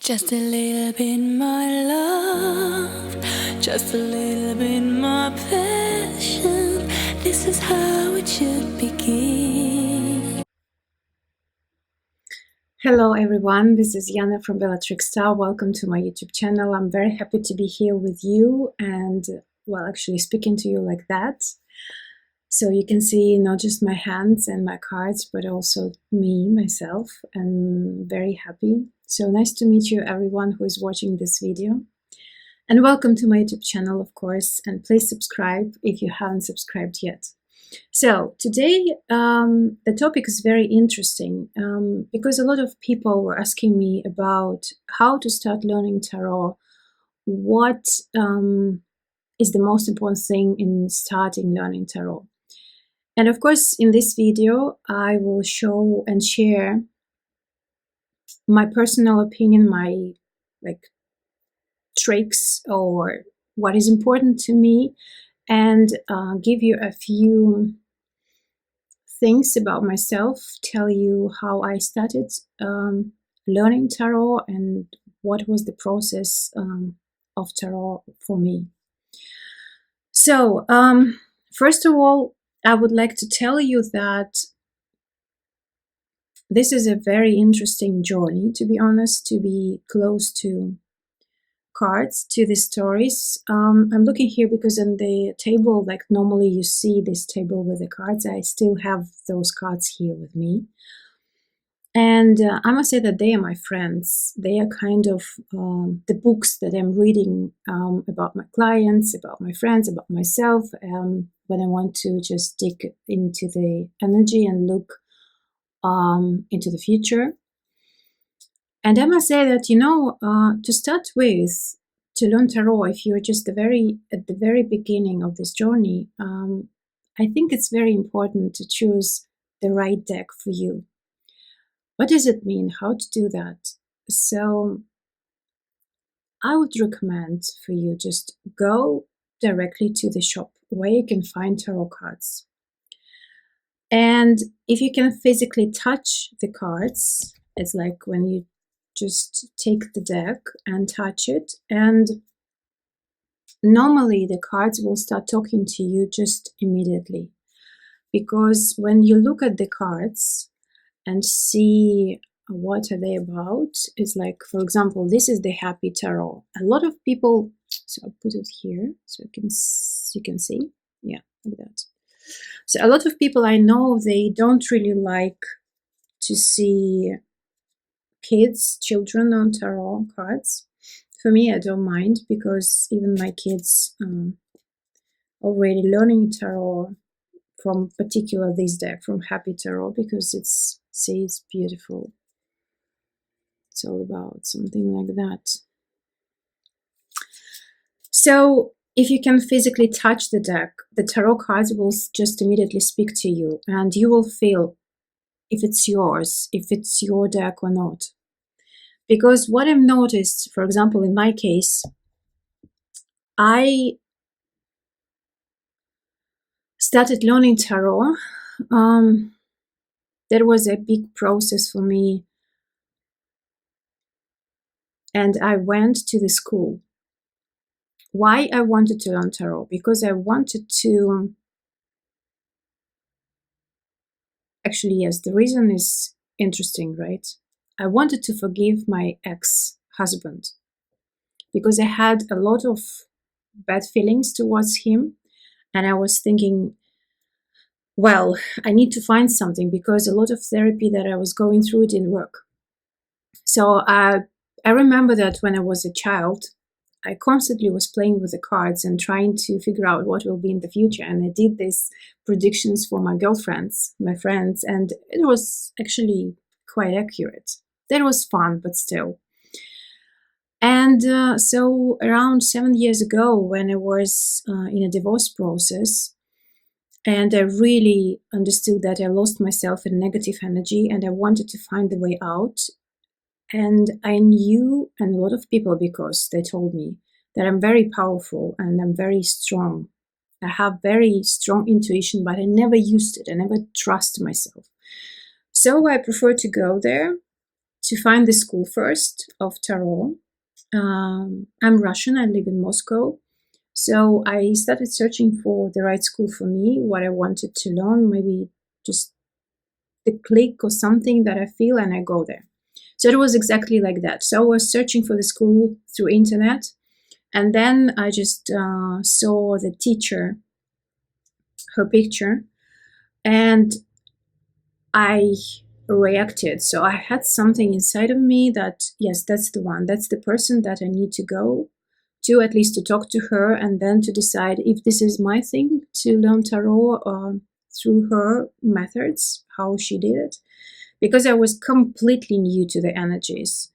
Just a little bit more love, just a little bit more passion. This is how it should begin. Hello everyone, this is Yana from Bellatrix Star. Welcome to my YouTube channel. I'm very happy to be here with you and, well, actually speaking to you like that. So you can see not just my hands and my cards, but also me, myself. I'm very happy. So nice to meet you, everyone who is watching this video. And welcome to my YouTube channel, of course. And please subscribe if you haven't subscribed yet. So today the topic is very interesting because a lot of people were asking me about how to start learning tarot. What is the most important thing in starting learning tarot? And of course, in this video, I will show and share my personal opinion, my tricks or what is important to me, and give you a few things about myself, tell you how I started learning tarot and what was the process of tarot for me. So first of all, I would like to tell you that this is a very interesting journey, to be honest, to be close to cards, to the stories. I'm looking here because on the table, like normally you see this table with the cards, I still have those cards here with me. And I must say that they are my friends. They are kind of the books that I'm reading about my clients, about my friends, about myself, when I want to just dig into the energy and look into the future. And I must say that, to start with, to learn tarot, if you're just at the very beginning of this journey, I think it's very important to choose the right deck for you. What does it mean? How to do that? So I would recommend for you just go directly to the shop where you can find tarot cards. And if you can physically touch the cards, it's like when you just take the deck and touch it, and normally the cards will start talking to you just immediately. Because when you look at the cards and see what are they about, it's like, for example, this is the Happy Tarot. A lot of people, so I'll put it here so you can see, yeah, like that. So a lot of people I know, they don't really like to see children on tarot cards. For me, I don't mind, because even my kids already learning tarot from particular this deck, from Happy Tarot, because it's beautiful. It's all about something like that. So if you can physically touch the deck, the tarot cards will just immediately speak to you, and you will feel if it's yours, if it's your deck or not. Because what I've noticed, for example, in my case, I started learning tarot. That was a big process for me. And I went to the school. Why I wanted to learn tarot? Because I wanted to... Actually, yes, the reason is interesting, right? I wanted to forgive my ex-husband, because I had a lot of bad feelings towards him. And I was thinking, well, I need to find something, because a lot of therapy that I was going through didn't work. So I remember that when I was a child, I constantly was playing with the cards and trying to figure out what will be in the future. And I did these predictions for my girlfriends, my friends, and it was actually quite accurate. That was fun, but still. And so around 7 years ago, when I was in a divorce process, and I really understood that I lost myself in negative energy, and I wanted to find the way out. And I knew, and a lot of people, because they told me that I'm very powerful and I'm very strong. I have very strong intuition, but I never used it. I never trusted myself. So I prefer to go there to find the school first of tarot. I'm Russian, I live in Moscow. So I started searching for the right school for me, what I wanted to learn, maybe just the click or something that I feel, and I go there. So it was exactly like that. So I was searching for the school through internet, and then I just saw the teacher, her picture, and I reacted. So I had something inside of me that, yes, that's the one, that's the person that I need to go to, at least to talk to her, and then to decide if this is my thing to learn tarot through her methods, how she did it, because I was completely new to the energies.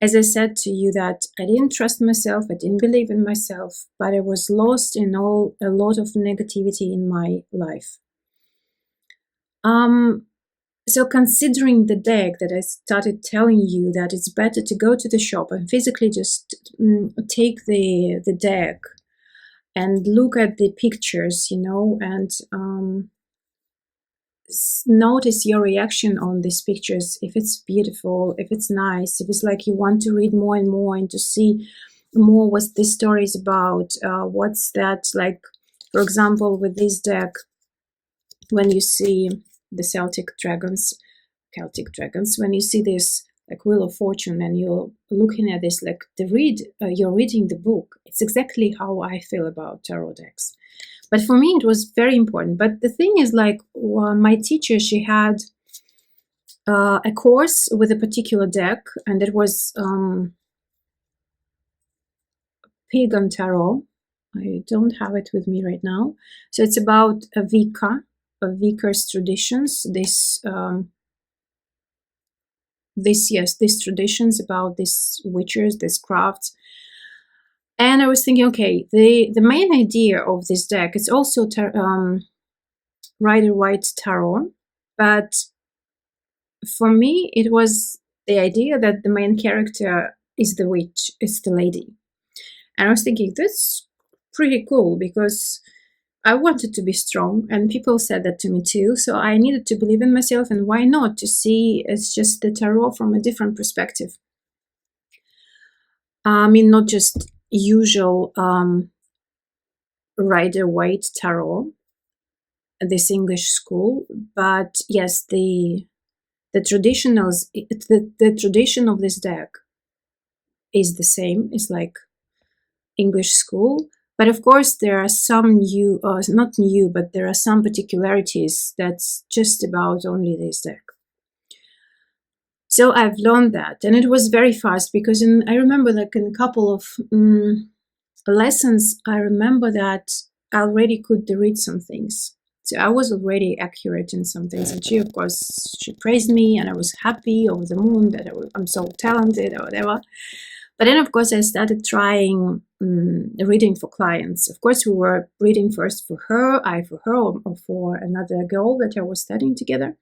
As I said to you, that I didn't trust myself, I didn't believe in myself, but I was lost in a lot of negativity in my life. So considering the deck that I started telling you that it's better to go to the shop and physically just take the deck and look at the pictures, you know, and notice your reaction on these pictures, if it's beautiful, if it's nice, if it's like you want to read more and more and to see more what this story is about, what's that, like, for example, with this deck, when you see the Celtic dragons, when you see this like Wheel of Fortune and you're looking at this, like you're reading the book, it's exactly how I feel about tarot decks. But for me, it was very important. But the thing is, like, my teacher, she had a course with a particular deck, and it was Pagan Tarot. I don't have it with me right now. So it's about a Vicar's traditions. These traditions about these witches, these crafts. And I was thinking, okay, the main idea of this deck is also Rider-Waite Tarot, but for me, it was the idea that the main character is the witch, is the lady. And I was thinking, that's pretty cool, because I wanted to be strong, and people said that to me too. So I needed to believe in myself, and why not to see it's just the tarot from a different perspective. I mean, not just usual Rider-Waite Tarot, this English school, but yes, the traditionals, the tradition of this deck is the same. It's like English school, but of course there are some new, not new, but there are some particularities that's just about only this deck. So I've learned that, and it was very fast, because I remember, like, in a couple of lessons, I remember that I already could read some things. So I was already accurate in some things, and she, of course, she praised me, and I was happy, over the moon, that I'm so talented or whatever. But then, of course, I started trying reading for clients. Of course, we were reading first for her, I for her, or for another girl that I was studying together.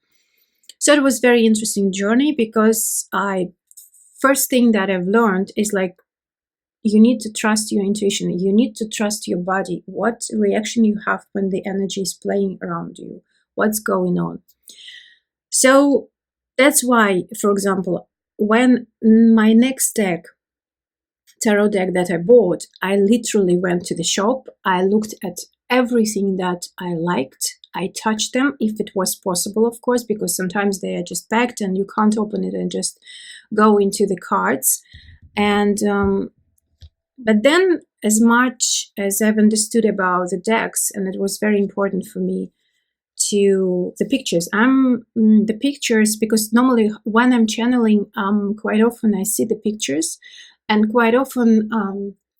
So it was a very interesting journey, because first thing that I've learned is, like, you need to trust your intuition. You need to trust your body. What reaction you have when the energy is playing around you. What's going on. So that's why, for example, when my next deck, tarot deck that I bought, I literally went to the shop. I looked at everything that I liked. I touched them if it was possible, of course, because sometimes they are just packed and you can't open it and just go into the cards. And but then, as much as I've understood about the decks, and it was very important for me to the pictures. The pictures, because normally when I'm channeling, quite often I see the pictures, and quite often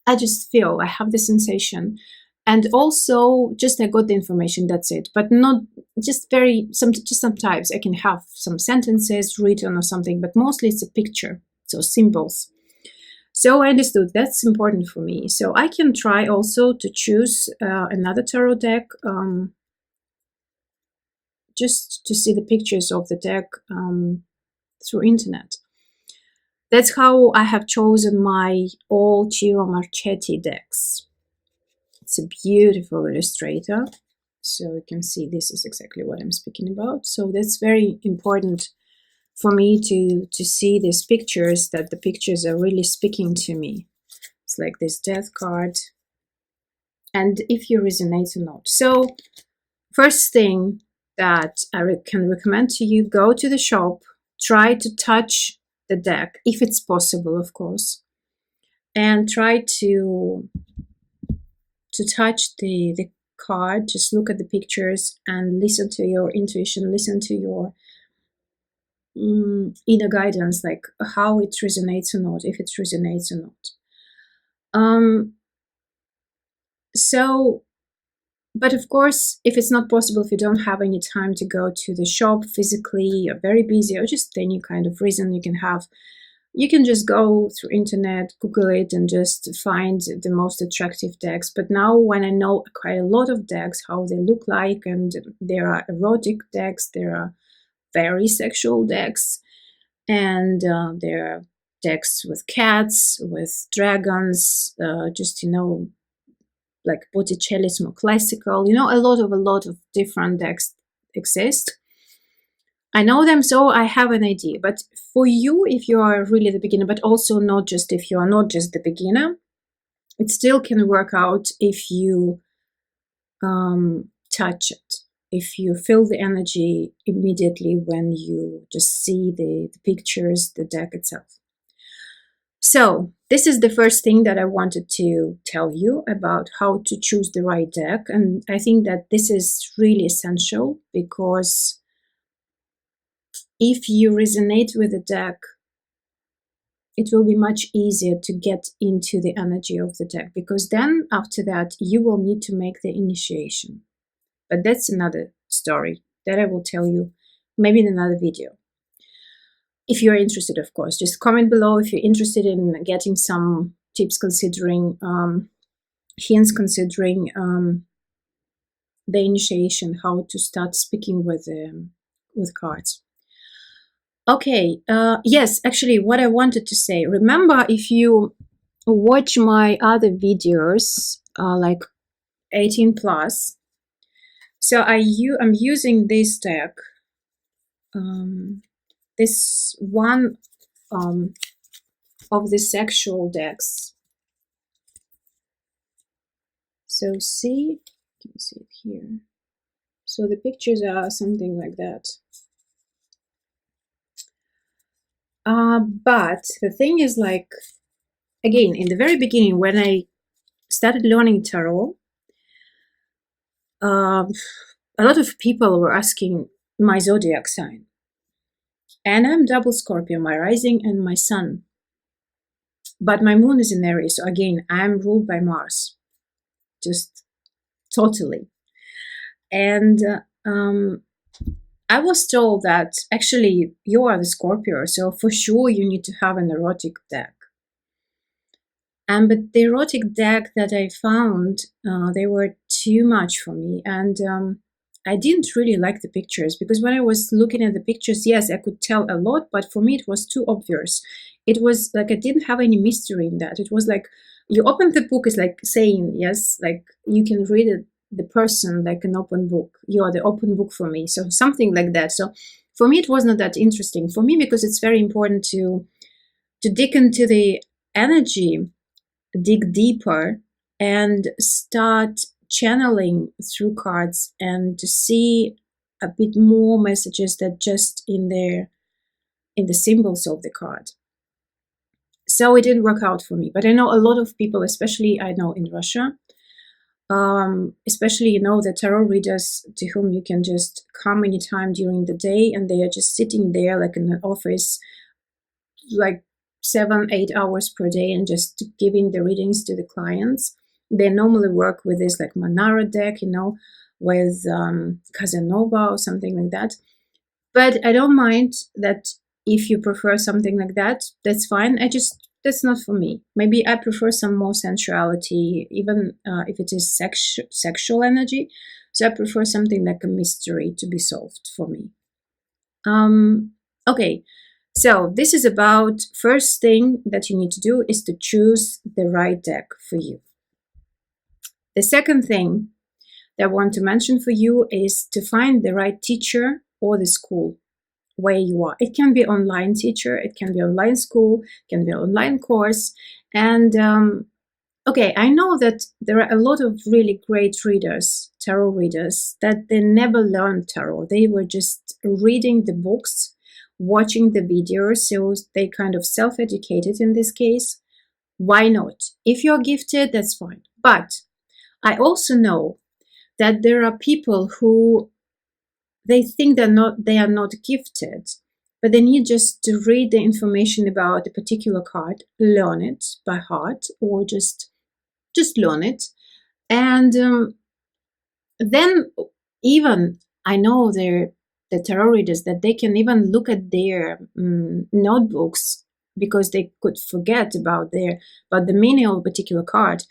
I just feel, I have the sensation. And also, just I got the information, that's it. But not just sometimes I can have some sentences written or something, but mostly it's a picture, so symbols. So I understood that's important for me. So I can try also to choose another tarot deck, just to see the pictures of the deck through internet. That's how I have chosen my all Ciro Marchetti decks. It's a beautiful illustrator. So you can see this is exactly what I'm speaking about. So that's very important for me to see these pictures, that the pictures are really speaking to me. It's like this death card, and if you resonate or not. So first thing that I can recommend to you, go to the shop, try to touch the deck, if it's possible, of course, and try to touch the card. Just look at the pictures and listen to your intuition, listen to your inner guidance, like how it resonates or not, if it resonates or not. But of course, if it's not possible, if you don't have any time to go to the shop physically, you're very busy, or just any kind of reason you can just go through internet, Google it, and just find the most attractive decks. But now when I know quite a lot of decks, how they look like, and there are erotic decks, there are very sexual decks, and there are decks with cats, with dragons, just, like Botticelli is more classical. A lot of different decks exist. I know them, so I have an idea. But for you, if you are really the beginner, but also not just if you are not just the beginner, it still can work out if you touch it, if you feel the energy immediately when you just see the pictures, the deck itself. So this is the first thing that I wanted to tell you about how to choose the right deck. And I think that this is really essential, because if you resonate with the deck, it will be much easier to get into the energy of the deck, because then after that, you will need to make the initiation. But that's another story that I will tell you maybe in another video. If you're interested, of course, just comment below if you're interested in getting some tips, considering hints, considering the initiation, how to start speaking with cards. Okay, yes, actually, what I wanted to say, remember, if you watch my other videos, like 18 plus, so I'm using this deck, this one of the sexual decks. So see, you can see it here. So the pictures are something like that. But the thing is, like, again, in the very beginning, when I started learning tarot, a lot of people were asking my zodiac sign. And I'm double Scorpio, my rising and my sun. But my moon is in Aries, so again, I'm ruled by Mars. Just totally. And I was told that actually you are the Scorpio, so for sure you need to have an erotic deck. But the erotic deck that I found, they were too much for me. And I didn't really like the pictures, because when I was looking at the pictures, yes, I could tell a lot, but for me it was too obvious. It was like I didn't have any mystery in that. It was like you open the book, is like saying, yes, like you can read it, the person, like an open book. You are the open book for me. So something like that. So for me, it was not that interesting. For me, because it's very important to dig into the energy, dig deeper, and start channeling through cards, and to see a bit more messages than just in the symbols of the card. So it didn't work out for me. But I know a lot of people, especially I know in Russia, especially, the tarot readers to whom you can just come anytime during the day, and they are just sitting there like in an office, like 7-8 hours per day, and just giving the readings to the clients. They normally work with this like Manara deck, with Casanova or something like that. But I don't mind that. If you prefer something like that, that's fine. That's not for me. Maybe I prefer some more sensuality, even if it is sexual energy. So I prefer something like a mystery to be solved for me. Okay, so this is about first thing that you need to do is to choose the right deck for you. The second thing that I want to mention for you is to find the right teacher or the school. where you are. It can be online teacher, it can be online school, it can be online course. And okay, I know that there are a lot of really great readers, tarot readers, that they never learned tarot. They were just reading the books, watching the videos, so they kind of self-educated in this case. Why not? If you're gifted, that's fine. But I also know that there are people who they think they are not gifted, but they need just to read the information about a particular card, learn it by heart, or just learn it. And then even I know the tarot readers that they can even look at their notebooks, because they could forget about the meaning of a particular card,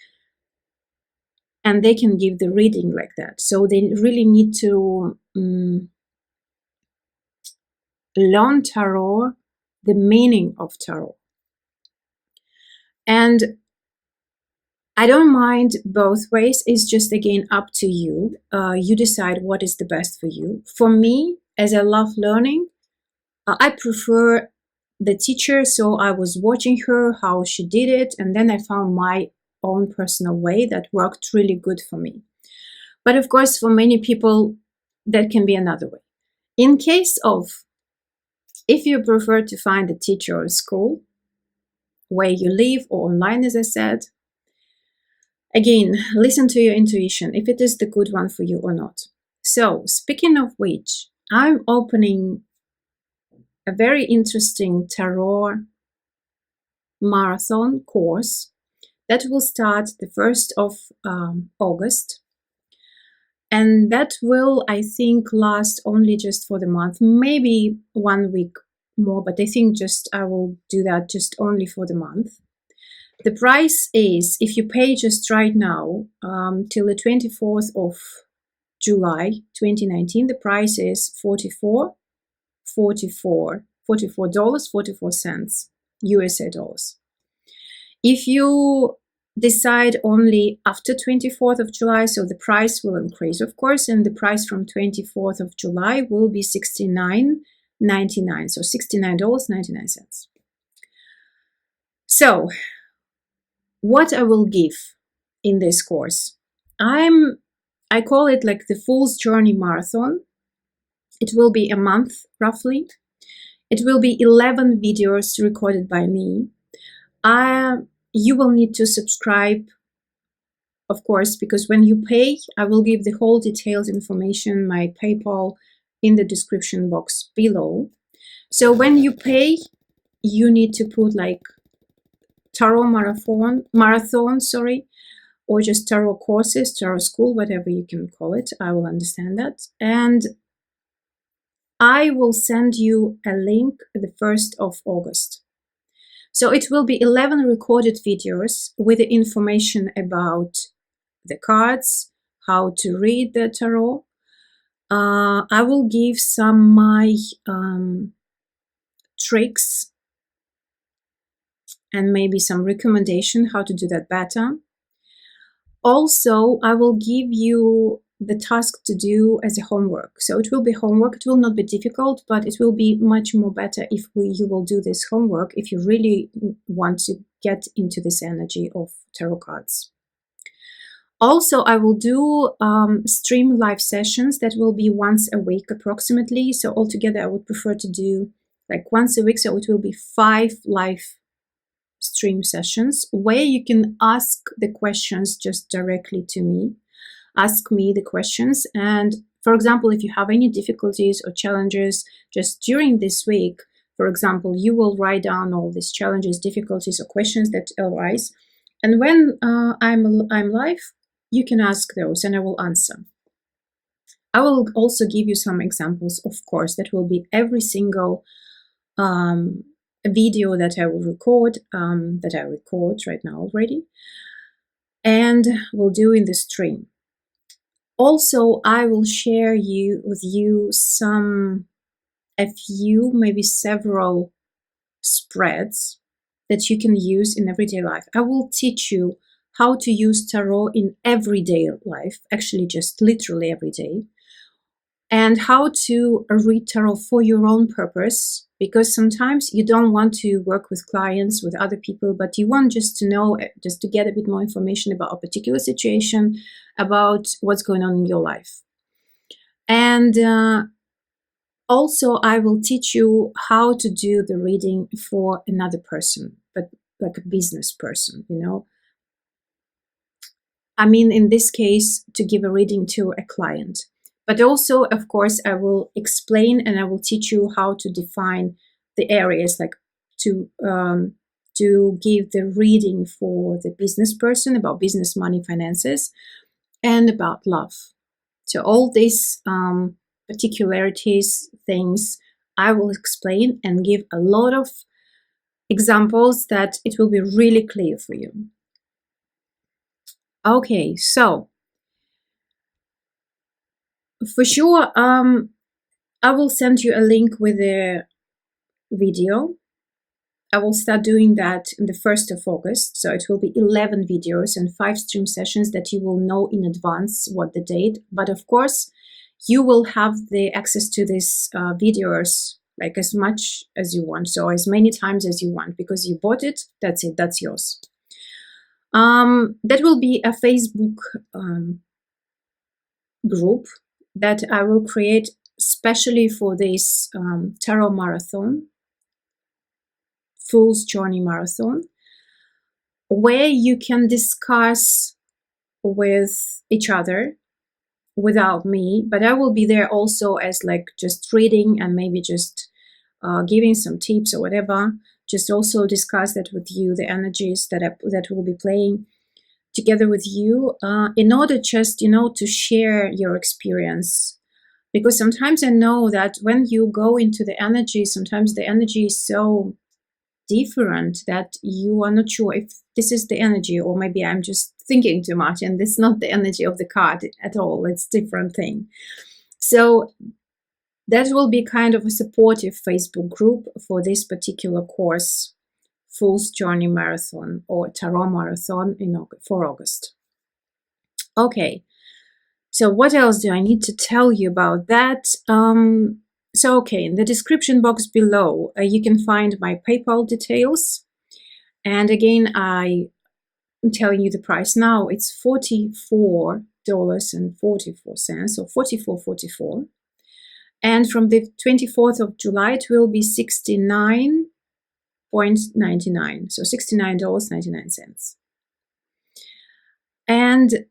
and they can give the reading like that. So they really need to learn tarot, the meaning of tarot. And I don't mind both ways. It's just, again, up to you. You decide what is the best for you. For me, as I love learning, I prefer the teacher. So I was watching her, how she did it, and then I found my own personal way that worked really good for me. But of course, for many people, that can be another way. In case of, if you prefer to find a teacher or a school where you live or online, as I said, again, listen to your intuition, if it is the good one for you or not. So, speaking of which, I'm opening a very interesting tarot marathon course that will start the 1st of August. And that will, I think, last only just for the month, maybe 1 week more, but I think just I will do that just only for the month. The price is, if you pay just right now, till the 24th of July 2019, the price is $44.44 USA dollars. If you decide only after 24th of July, so the price will increase, of course, and the price from 24th of July will be $69.99, so $69.99. So, what I will give in this course, I call it like the Fool's Journey Marathon. It will be a month, roughly. It will be 11 videos recorded by me. You will need to subscribe, of course, because when you pay, I will give the whole detailed information, my PayPal, in the description box below. So when you pay, you need to put like tarot marathon, or just tarot courses, tarot school, whatever you can call it. I will understand that. And I will send you a link the 1st of August. So it will be 11 recorded videos with the information about the cards, how to read the tarot. I will give some my tricks and maybe some recommendation how to do that better. Also, I will give you the task to do as a homework. So it will be homework. It will not be difficult, but it will be much more better if you will do this homework, if you really want to get into this energy of tarot cards. Also, I will do stream live sessions that will be once a week approximately. So altogether, I would prefer to do like once a week. So it will be 5 live stream sessions where you can ask the questions just directly to me. Ask me the questions. And for example, if you have any difficulties or challenges just during this week, for example, you will write down all these challenges, difficulties, or questions that arise. And when I'm live, you can ask those and I will answer. I will also give you some examples, of course, that will be every single video that I will record, that I record right now already, and will do in the stream. Also, I will share with you a few, maybe several spreads that you can use in everyday life. I will teach you how to use tarot in everyday life, actually just literally every day. and how to read tarot for your own purpose, because sometimes you don't want to work with clients, with other people, but you want just to know, just to get a bit more information about a particular situation, about what's going on in your life. And also I will teach you how to do the reading for another person, but like a business person, you know. I mean, in this case, to give a reading to a client. But also, of course, I will explain and I will teach you how to define the areas, like to give the reading for the business person about business, money, finances, and about love. So all these particularities, things, I will explain and give a lot of examples that it will be really clear for you. Okay, so for sure, I will send you a link with the video. I will start doing that on the 1st of August. So it will be 11 videos and 5 stream sessions that you will know in advance what the date. But of course, you will have the access to these videos like as much as you want. So as many times as you want, because you bought it, that's it, that's yours. That will be a Facebook group that I will create especially for this tarot marathon, Fool's Journey Marathon, where you can discuss with each other without me, but I will be there also as like just reading and maybe just giving some tips or whatever. Just also discuss that with you, the energies that will be playing together with you, in order just, you know, to share your experience. Because sometimes I know that when you go into the energy, sometimes the energy is so different that you are not sure if this is the energy, or maybe I'm just thinking too much and it's not the energy of the card at all. It's a different thing. So that will be kind of a supportive Facebook group for this particular course, Fool's Journey Marathon or Tarot Marathon for August. Okay, so what else do I need to tell you about that? So, okay, in the description box below, you can find my PayPal details. And again, I'm telling you the price now. It's $44.44, so $44.44. And from the 24th of July, it will be $69.99, so $69.99. And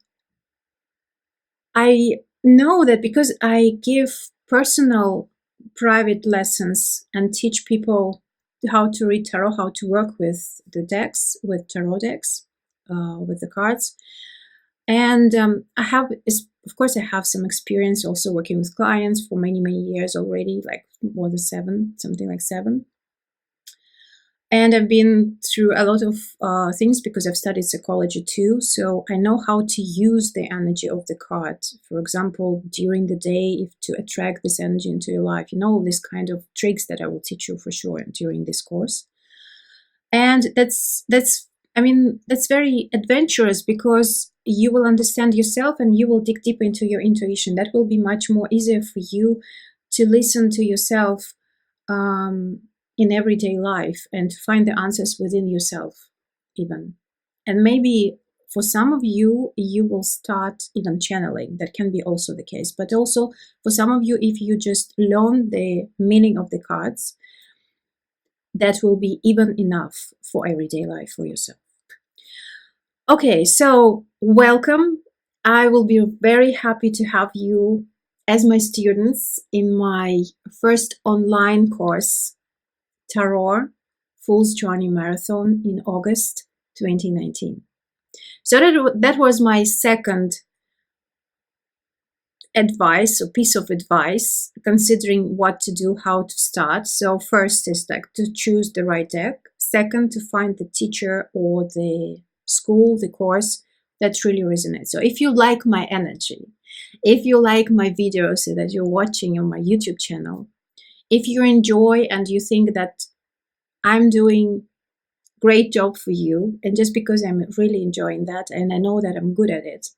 I know that because I give personal private lessons and teach people how to read tarot, how to work with the decks, with tarot decks, with the cards. And I have, of course, I have some experience also working with clients for many, many years already, like more than 7, something like 7. And I've been through a lot of things because I've studied psychology too. So I know how to use the energy of the card. For example, during the day, if to attract this energy into your life, you know, this kind of tricks that I will teach you for sure during this course. And that's very adventurous, because you will understand yourself and you will dig deeper into your intuition. That will be much more easier for you to listen to yourself in everyday life and to find the answers within yourself even. And maybe for some of you, you will start even channeling. That can be also the case. But also for some of you, if you just learn the meaning of the cards, that will be even enough for everyday life for yourself. Okay, so welcome. I will be very happy to have you as my students in my first online course, Tarot Fool's Journey Marathon, in August 2019. So that was my second advice, or piece of advice, considering what to do, how to start. So first is like to choose the right deck. Second, to find the teacher or the school, the course that really resonates. So if you like my energy, if you like my videos that you're watching on my YouTube channel, if you enjoy and you think that I'm doing great job for you, and just because I'm really enjoying that and I know that I'm good at it.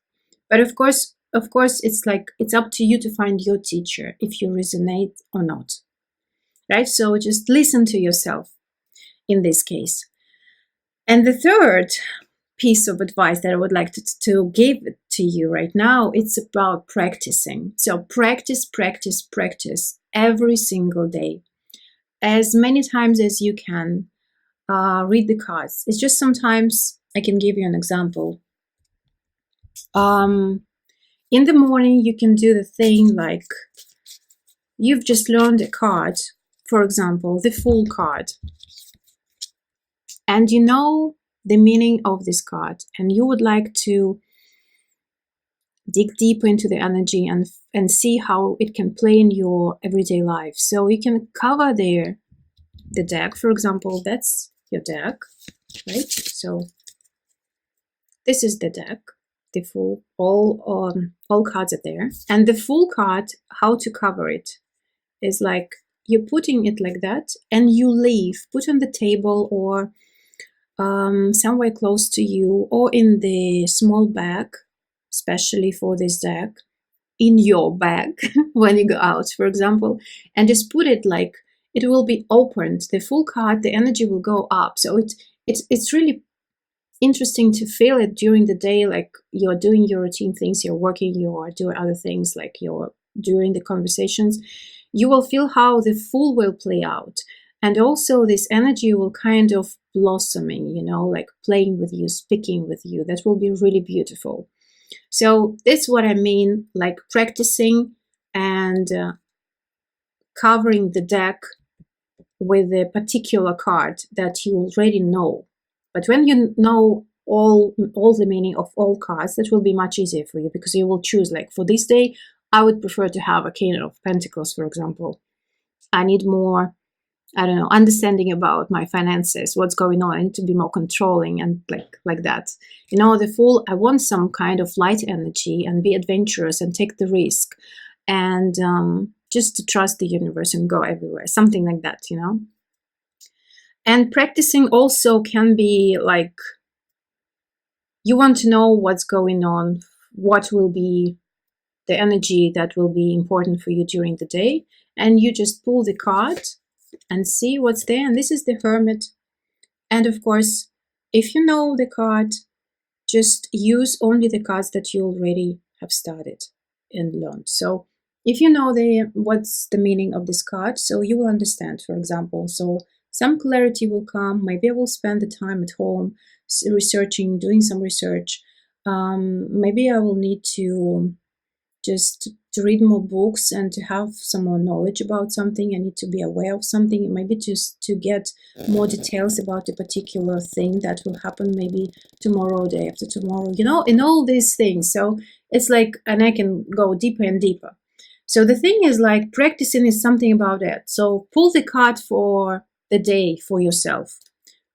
But of course, of course, it's up to you to find your teacher if you resonate or not, right? So just listen to yourself in this case. And the third piece of advice that I would like to give to you right now, it's about practicing. So practice every single day, as many times as you can. Read the cards. It's just sometimes I can give you an example. In the morning, you can do the thing like you've just learned a card, for example, the Fool card, and you know the meaning of this card, and you would like to dig deeper into the energy and see how it can play in your everyday life. So you can cover the deck, for example. That's your deck, right? So this is the deck, the Fool. All cards are there, and the Fool card, how to cover it is like you're putting it like that, and you leave, put on the table or somewhere close to you, or in the small bag, especially for this deck, in your bag when you go out, for example, and just put it like it will be opened. The Fool card, the energy will go up. So it's really interesting to feel it during the day, like you're doing your routine things, you're working, you're doing other things, like you're during the conversations. You will feel how the Fool will play out. And also this energy will kind of blossoming, you know, like playing with you, speaking with you. That will be really beautiful. So that's what I mean, like practicing and covering the deck with a particular card that you already know. But when you know all the meaning of all cards, that will be much easier for you, because you will choose, like for this day, I would prefer to have a King of Pentacles, for example. I need more, I don't know, understanding about my finances, what's going on. I need to be more controlling and like that. You know, the Fool, I want some kind of light energy and be adventurous and take the risk and just to trust the universe and go everywhere, something like that, you know. And practicing also can be like you want to know what's going on, what will be the energy that will be important for you during the day, and you just pull the card and see what's there. And this is the Hermit. And of course, if you know the card, just use only the cards that you already have started and learned. So if you know what's the meaning of this card, so you will understand, for example. So some clarity will come. Maybe I will spend the time at home researching, doing some research. Maybe I will need to just to read more books and to have some more knowledge about something. I need to be aware of something, maybe just to get more details about a particular thing that will happen maybe tomorrow, day after tomorrow, you know, and all these things. So it's like, and I can go deeper and deeper. So the thing is, like, practicing is something about it. So pull the card for the day for yourself.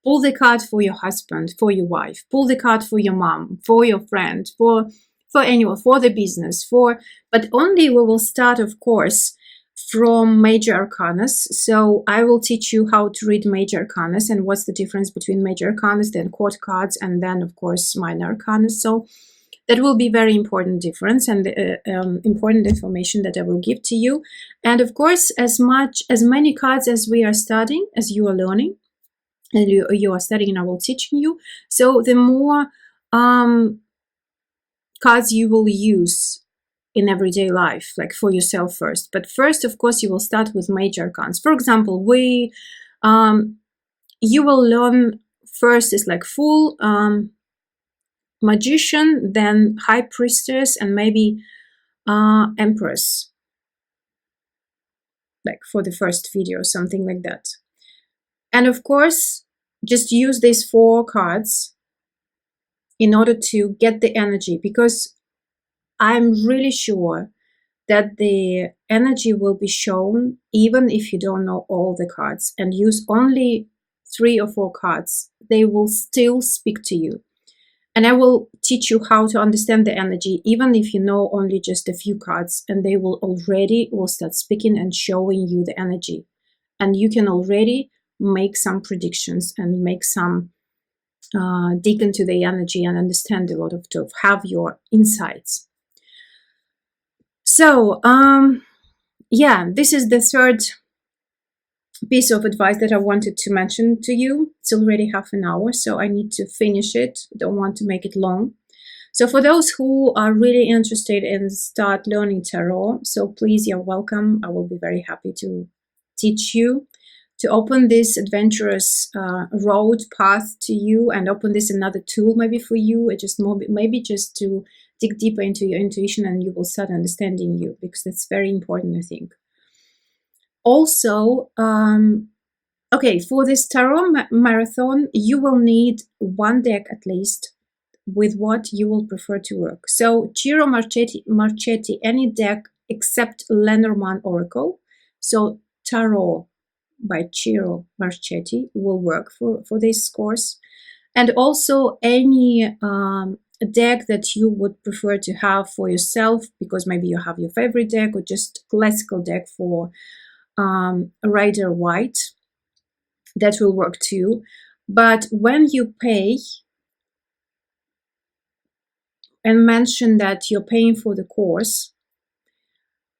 Pull the card for your husband, for your wife. Pull the card for your mom, for your friend, for anyone, for the business, but only we will start, of course, from major arcanas. So I will teach you how to read major arcanas and what's the difference between major arcanas, then court cards, and then, of course, minor arcanas. So that will be very important difference and important information that I will give to you. And of course, as many cards as we are studying, as you are learning, and you are studying, and I will teaching you. So the more cards you will use in everyday life, like for yourself first. But first, of course, you will start with major arcans. For example, you will learn first is like Fool, Magician, then High Priestess, and maybe Empress, like for the first video, something like that. And of course, just use these 4 cards in order to get the energy, because I'm really sure that the energy will be shown even if you don't know all the cards, and use only 3 or 4 cards. They will still speak to you. And I will teach you how to understand the energy, even if you know only just a few cards, and they will start speaking and showing you the energy. And you can already make some predictions and make some dig into the energy and understand a lot of stuff, have your insights. So, yeah, this is the third piece of advice that I wanted to mention to you. It's already half an hour, so I need to finish it. Don't want to make it long. So for those who are really interested in start learning tarot, so please, you're welcome. I will be very happy to teach you, to open this adventurous road path to you, and open this another tool maybe for you, just maybe just to dig deeper into your intuition, and you will start understanding you, because that's very important, I think. Also, okay, for this tarot marathon, you will need one deck at least with what you will prefer to work. So Ciro Marchetti, any deck except Lenormand Oracle. So Tarot by Ciro Marchetti will work for this course. And also any deck that you would prefer to have for yourself, because maybe you have your favorite deck, or just classical deck for Rider White, that will work too. But when you pay and mention that you're paying for the course,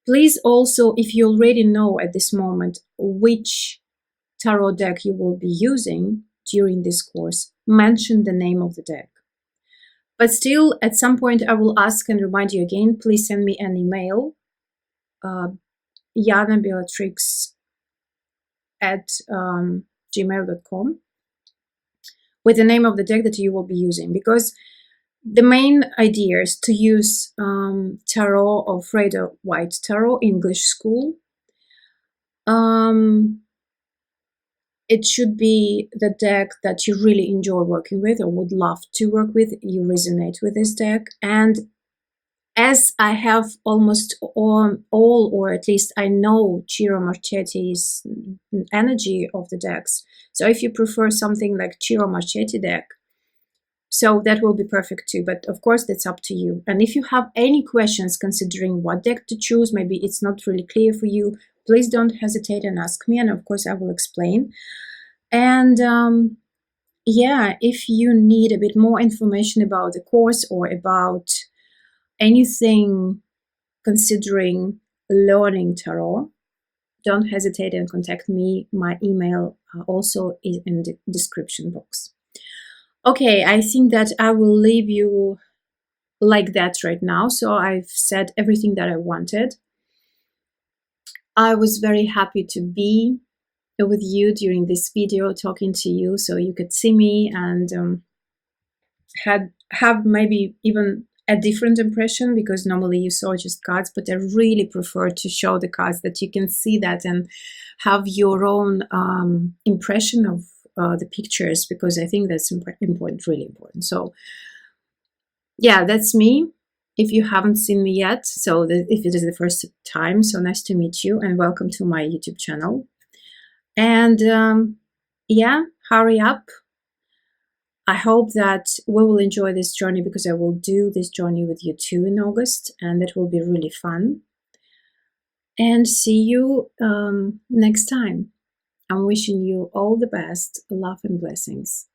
please also, if you already know at this moment which tarot deck you will be using during this course, mention the name of the deck. But still, at some point, I will ask and remind you again, please send me an email, janabeatrix@gmail.com, with the name of the deck that you will be using, because the main idea is to use tarot of Rider White Tarot English School. It should be the deck that you really enjoy working with, or would love to work with. You resonate with this deck. And as I have almost all, or at least I know Ciro Marchetti's energy of the decks. So if you prefer something like Ciro Marchetti deck, so that will be perfect too. But of course, that's up to you. And if you have any questions considering what deck to choose, maybe it's not really clear for you, please don't hesitate and ask me. And of course, I will explain. And yeah, if you need a bit more information about the course, or about anything considering learning tarot, don't hesitate and contact me. My email also is in the description box. Okay, I think that I will leave you like that right now. So I've said everything that I wanted. I was very happy to be with you during this video, talking to you, so you could see me and have maybe even a different impression, because normally you saw just cards, but I really prefer to show the cards, that you can see that and have your own impression of the pictures, because I think that's important, really important. So yeah, that's me. If you haven't seen me yet, so if it is the first time, so nice to meet you and welcome to my YouTube channel. And yeah, hurry up. I hope that we will enjoy this journey, because I will do this journey with you too in August, and that will be really fun. And see you next time. I'm wishing you all the best, love and blessings.